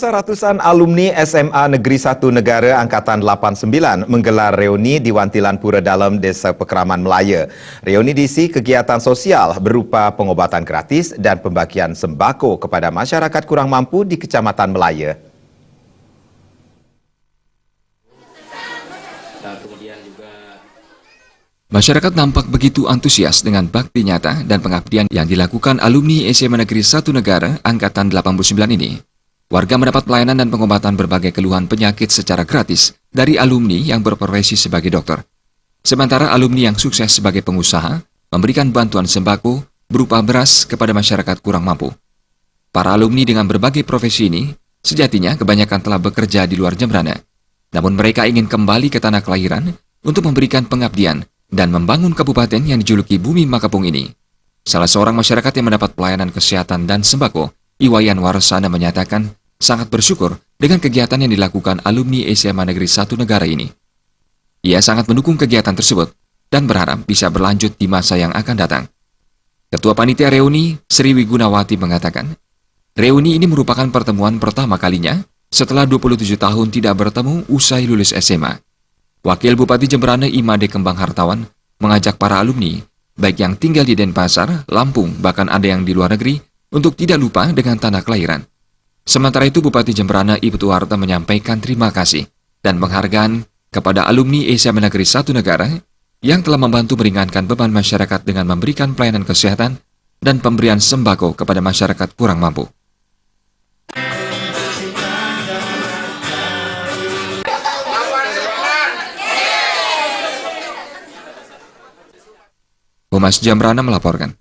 Pemirsa, ratusan alumni SMA Negeri 1 Negara Angkatan 89 menggelar reuni di Wantilan Pura Dalam, Desa Pekeraman Melaya. Reuni diisi kegiatan sosial berupa pengobatan gratis dan pembagian sembako kepada masyarakat kurang mampu di Kecamatan Melaya. Masyarakat nampak begitu antusias dengan bakti nyata dan pengabdian yang dilakukan alumni SMA Negeri 1 Negara Angkatan 89 ini. Warga mendapat pelayanan dan pengobatan berbagai keluhan penyakit secara gratis dari alumni yang berprofesi sebagai dokter. Sementara alumni yang sukses sebagai pengusaha memberikan bantuan sembako berupa beras kepada masyarakat kurang mampu. Para alumni dengan berbagai profesi ini sejatinya kebanyakan telah bekerja di luar Jembrana. Namun mereka ingin kembali ke tanah kelahiran untuk memberikan pengabdian dan membangun kabupaten yang dijuluki Bumi Makapung ini. Salah seorang masyarakat yang mendapat pelayanan kesehatan dan sembako, Iwayan Warsana, menyatakan sangat bersyukur dengan kegiatan yang dilakukan alumni SMA Negeri 1 Negara ini. Ia sangat mendukung kegiatan tersebut dan berharap bisa berlanjut di masa yang akan datang. Ketua Panitia Reuni, Sri Wigunawati, mengatakan, reuni ini merupakan pertemuan pertama kalinya setelah 27 tahun tidak bertemu usai lulus SMA. Wakil Bupati Jembrana Imade Kembang Hartawan mengajak para alumni, baik yang tinggal di Denpasar, Lampung, bahkan ada yang di luar negeri, untuk tidak lupa dengan tanah kelahiran. Sementara itu, Bupati Jembrana Ibtu Harta menyampaikan terima kasih dan penghargaan kepada alumni SMA Negeri 1 Negara yang telah membantu meringankan beban masyarakat dengan memberikan pelayanan kesehatan dan pemberian sembako kepada masyarakat kurang mampu. Humas Jembrana melaporkan.